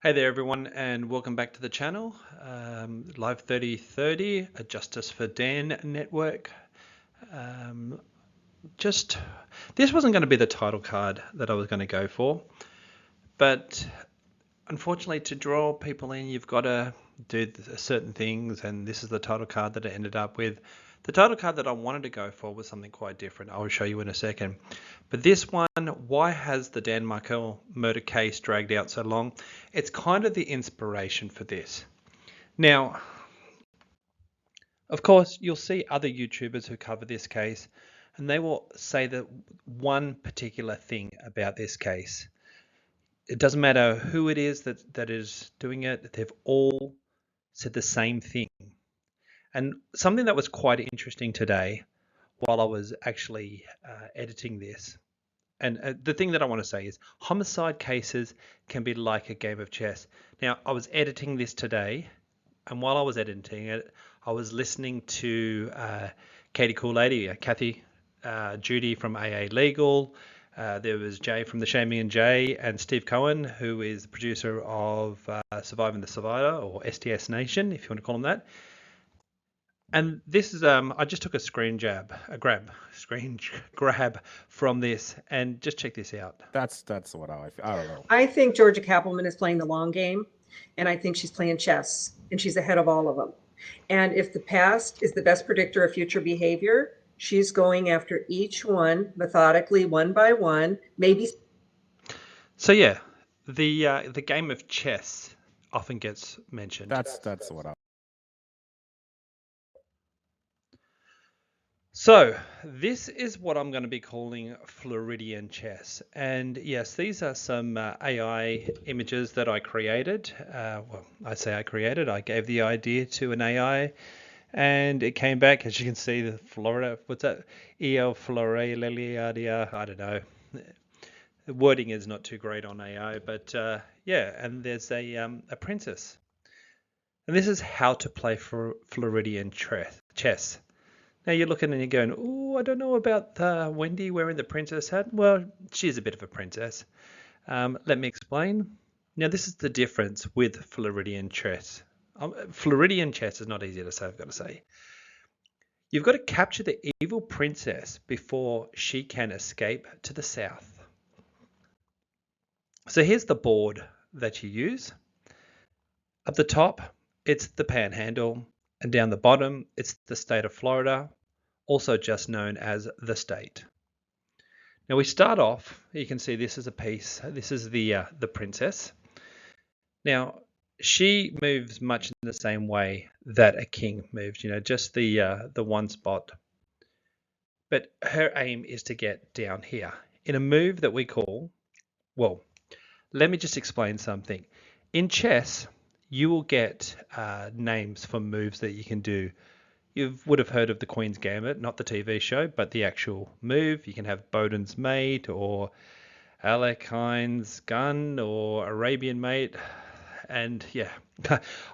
Hey there everyone, and welcome back to the channel. Live 3030, a Justice for Dan network. This wasn't going to be the title card that I was going to go for, but unfortunately to draw people in you've got to do certain things, and this is the title card that I ended up with. The title card that I wanted to go for was something quite different. I will show you in a second. But this one, why has the Dan Markel murder case dragged out so long? It's kind of the inspiration for this. Now, of course, you'll see other YouTubers who cover this case, and they will say that one particular thing about this case. It doesn't matter who it is that is doing it, they've all said the same thing. And something that was quite interesting today while I was actually editing this, and the thing that I want to say is homicide cases can be like a game of chess. Now, I was editing this today, and while I was editing it, I was listening to Katie Cool Lady, Kathy, Judy from AA Legal. There was Jay from the Shaming and Jay, and Steve Cohen, who is the producer of Surviving the Survivor, or STS Nation, if you want to call them that. And this is I just took a screen grab from this, and just check this out. That's what I don't know. I think Georgia Kappelman is playing the long game, and I think she's playing chess, and she's ahead of all of them. And if the past is the best predictor of future behavior, she's going after each one methodically, one by one, maybe. So yeah, the game of chess often gets mentioned. That's what I. So this is what I'm going to be calling Floridian chess. And yes, these are some AI images that I created. Well, I say I created, I gave the idea to an AI, and it came back, as you can see, the Florida, what's that? EL Floridia, I don't know. The wording is not too great on AI, but yeah, and there's a princess. And this is how to play for Floridian chess. Now you're looking and you're going, oh, I don't know about Wendi wearing the princess hat. Well, she's a bit of a princess. Let me explain. Now this is the difference with Floridian chess. Floridian chess is not easy to say, I've got to say. You've got to capture the evil princess before she can escape to the south. So here's the board that you use. Up the top, it's the panhandle. And down the bottom, it's the state of Florida, also just known as the state. Now we start off, you can see this is a piece. This is the princess. Now she moves much in the same way that a king moves, just the one spot. But her aim is to get down here in a move that we call, well, let me just explain something. In chess, you will get names for moves that you can do. You would have heard of the Queen's Gambit, not the TV show, but the actual move. You can have Bowden's Mate, or Alekine's Gun, or Arabian Mate. And yeah,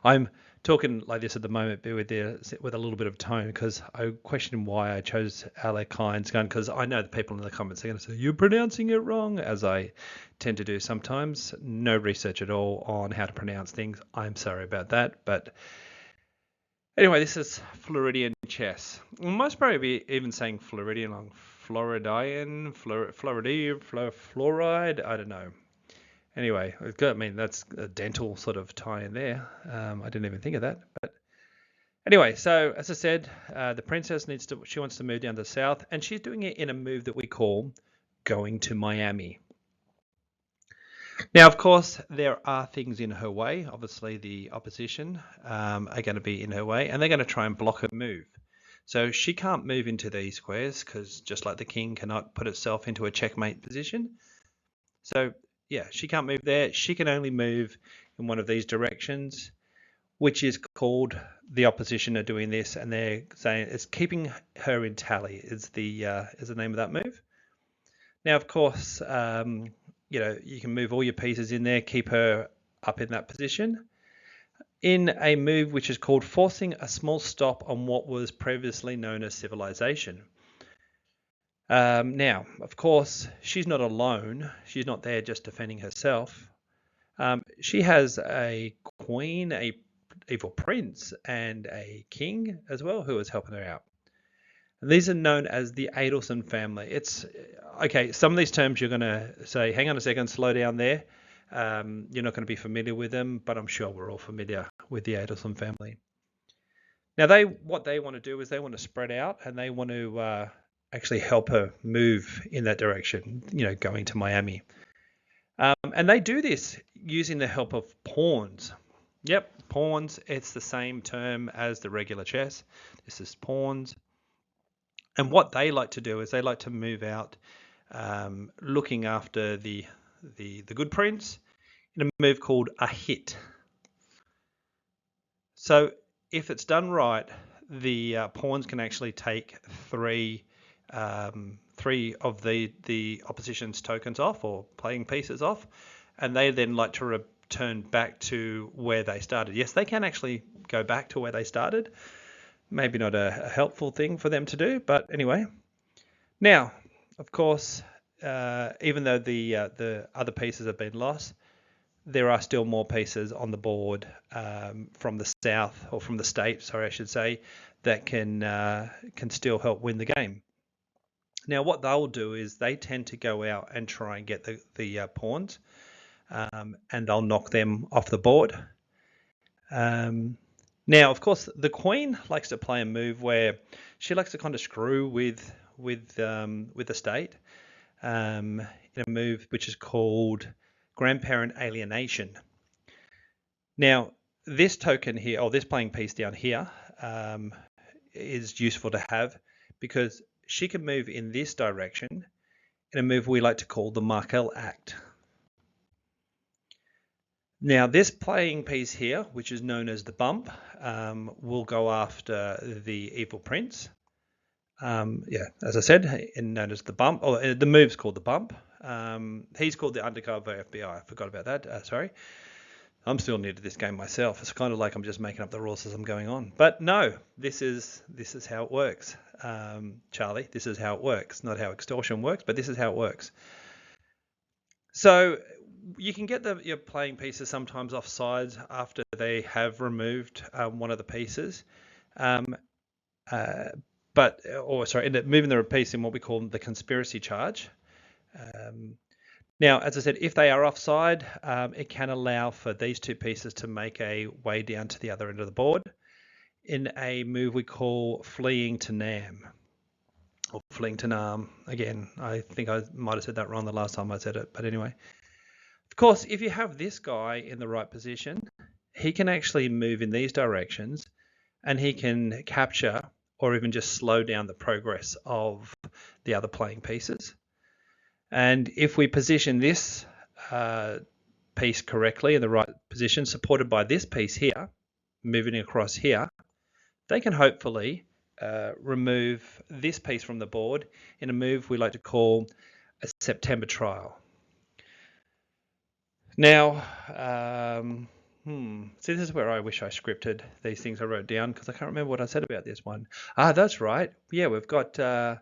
I'm talking like this at the moment, but with a little bit of tone, because I question why I chose Alekine's Gun, because I know the people in the comments are going to say, you're pronouncing it wrong, as I tend to do sometimes. No research at all on how to pronounce things. I'm sorry about that. But anyway, this is Floridian chess. We must probably be even saying Floridian, like Floridian, fluoride, I don't know. Anyway, I mean, that's a dental sort of tie in there. I didn't even think of that. But anyway, so as I said, the princess she wants to move down to the south, and she's doing it in a move that we call going to Miami. Now, of course, there are things in her way. Obviously, the opposition are going to be in her way, and they're going to try and block her move. So she can't move into these squares, because just like the king cannot put itself into a checkmate position. So yeah, she can't move there. She can only move in one of these directions, which is called, the opposition are doing this, and they're saying it's keeping her in tally is the name of that move. Now, of course, you can move all your pieces in there, keep her up in that position, in a move which is called forcing a small stop on what was previously known as civilization. Now, of course, she's not alone. She's not there just defending herself. She has a queen, a evil prince, and a king as well who is helping her out. And these are known as the Adelson family. It's okay. Some of these terms you're going to say, hang on a second, slow down there. You're not going to be familiar with them, but I'm sure we're all familiar with the Adelson family. Now, what they want to do is they want to spread out and they want to actually help her move in that direction, going to Miami. And they do this using the help of pawns. Yep, pawns. It's the same term as the regular chess. This is pawns. And what they like to do is they like to move out, looking after the good prince in a move called a hit. So if it's done right, the pawns can actually take three of the opposition's tokens off or playing pieces off, and they then like to return back to where they started. Yes, they can actually go back to where they started. Maybe not a helpful thing for them to do, but anyway. Now, of course, even though the other pieces have been lost, there are still more pieces on the board from the south, or from the state, sorry, I should say, that can still help win the game. Now, what they'll do is they tend to go out and try and get the pawns, and they'll knock them off the board. Now, of course, the queen likes to play a move where she likes to kind of screw with the state in a move which is called grandparent alienation. Now, this token here, or this playing piece down here, is useful to have because she can move in this direction in a move we like to call the Markel Act. Now, this playing piece here, which is known as the bump, will go after the evil prince. As I said, known as the bump, or the move's called the bump. He's called the undercover FBI. I forgot about that. Sorry. I'm still new to this game myself. It's kind of like I'm just making up the rules as I'm going on. But no, this is how it works. Charlie, this is how it works. Not how extortion works, but this is how it works. So you can get your playing pieces sometimes off sides after they have removed one of the pieces. Moving the piece in what we call the conspiracy charge. Now, as I said, if they are offside, it can allow for these two pieces to make a way down to the other end of the board in a move we call fleeing to Nam, or fleeing to Nam. Again, I think I might have said that wrong the last time I said it, but anyway. Of course, if you have this guy in the right position, he can actually move in these directions and he can capture or even just slow down the progress of the other playing pieces. And if we position this piece correctly in the right position, supported by this piece here, moving across here, they can hopefully remove this piece from the board in a move we like to call a September trial. Now, see, this is where I wish I scripted these things I wrote down because I can't remember what I said about this one. That's right. Yeah, we've got the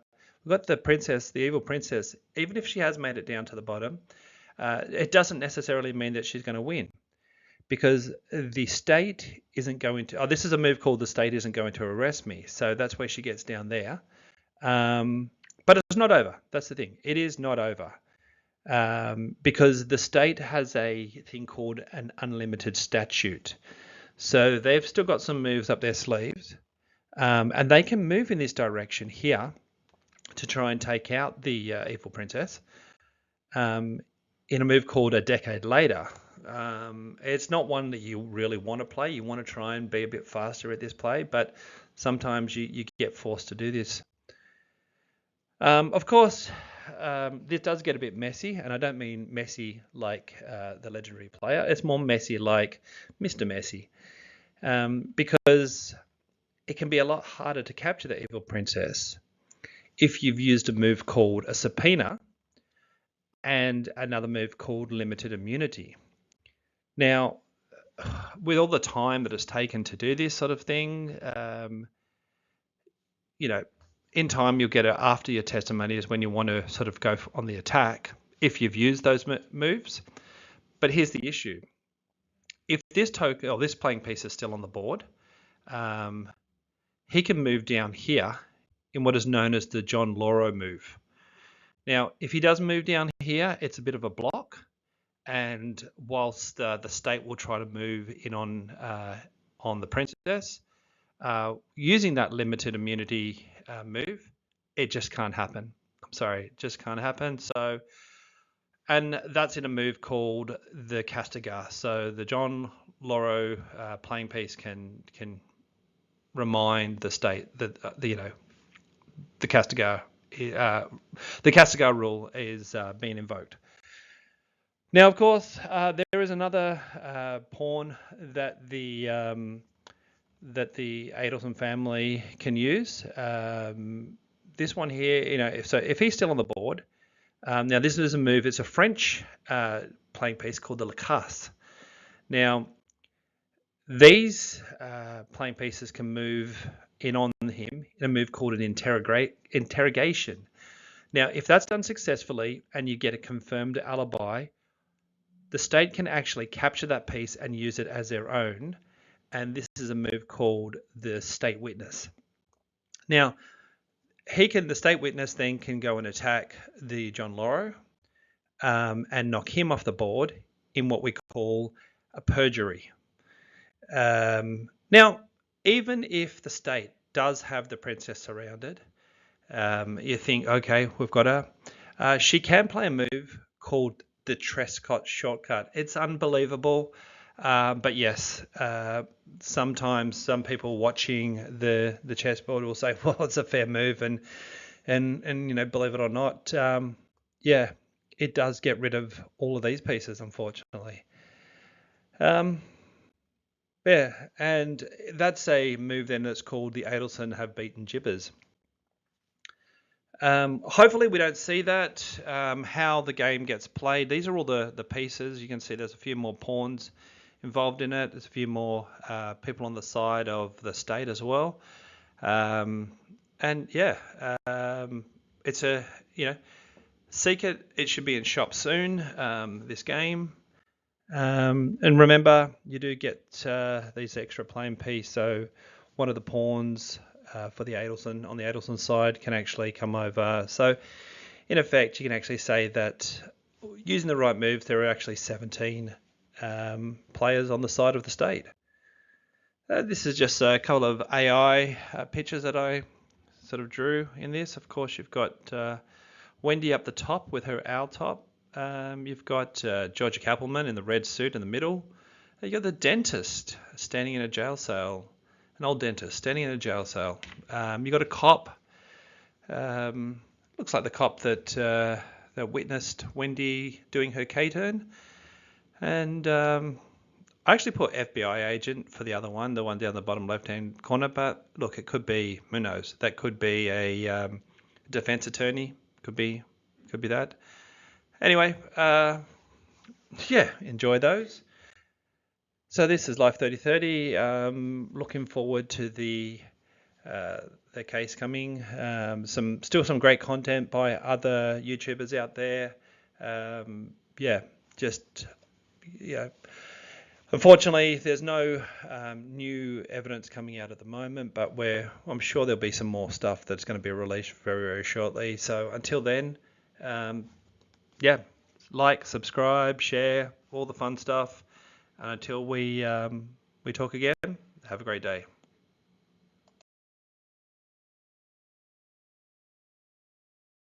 princess, the evil princess. Even if she has made it down to the bottom, it doesn't necessarily mean that she's going to win because the state isn't going to. This is a move called the state isn't going to arrest me. So that's where she gets down there. But it's not over. That's the thing. It is not over. Because the state has a thing called an unlimited statute. So they've still got some moves up their sleeves, and they can move in this direction here to try and take out the evil princess in a move called a decade later. It's not one that you really want to play. You want to try and be a bit faster at this play, but sometimes you get forced to do this. Of course, this does get a bit messy, and I don't mean messy like the legendary player. It's more messy like Mr. Messy, because it can be a lot harder to capture the evil princess if you've used a move called a subpoena and another move called limited immunity. Now, with all the time that it's taken to do this sort of thing, in time you'll get it after your testimony is when you want to sort of go on the attack if you've used those moves. But here's the issue. If this token or this playing piece is still on the board, he can move down here in what is known as the John Lauro move. Now, if he does move down here, it's a bit of a block. And whilst the state will try to move in on the princess, using that limited immunity move, it just can't happen. I'm sorry, it just can't happen. So, and that's in a move called the Castigar. So the John Lauro playing piece can remind the state that the Castigar rule is being invoked. Now, of course, there is another pawn that the Adelson family can use. This one here, so if he's still on the board, now this is a move. It's a French playing piece called the La Casse. Now, these playing pieces can move in on him in a move called an interrogation. Now, if that's done successfully and you get a confirmed alibi, the state can actually capture that piece and use it as their own. And this is a move called the state witness. Now, the state witness then can go and attack the John Lauro and knock him off the board in what we call a perjury. Now, even if the state does have the princess surrounded, you think, okay, we've got her. She can play a move called the Trescott shortcut. It's unbelievable, but yes, sometimes some people watching the chessboard will say, well, it's a fair move, and believe it or not, yeah, it does get rid of all of these pieces, unfortunately. Yeah, and that's a move then that's called the Adelson have beaten Jibbers. Hopefully we don't see that, how the game gets played. These are all the pieces. You can see there's a few more pawns involved in it. There's a few more people on the side of the state as well. And yeah, it's a, seek it. It should be in shop soon, this game. And remember, you do get these extra playing piece. So one of the pawns for the Adelson on the Adelson side can actually come over. So in effect, you can actually say that using the right moves, there are actually 17 players on the side of the state. This is just a couple of AI pictures that I sort of drew in this. Of course, you've got Wendi up the top with her owl top. You've got Georgia Kappelman in the red suit in the middle. You've got the dentist standing in a jail cell. An old dentist standing in a jail cell. You've got a cop. Looks like the cop that witnessed Wendi doing her K-turn. And I actually put FBI agent for the other one, the one down the bottom left-hand corner. But look, it could be, who knows? That could be a defense attorney. Could be that. Anyway, yeah, enjoy those. So this is Life 3030. Looking forward to the case coming. Still some great content by other YouTubers out there. Unfortunately, there's no new evidence coming out at the moment, but I'm sure there'll be some more stuff that's going to be released very, very shortly. So until then, like, subscribe, share, all the fun stuff. And until we talk again, have a great day.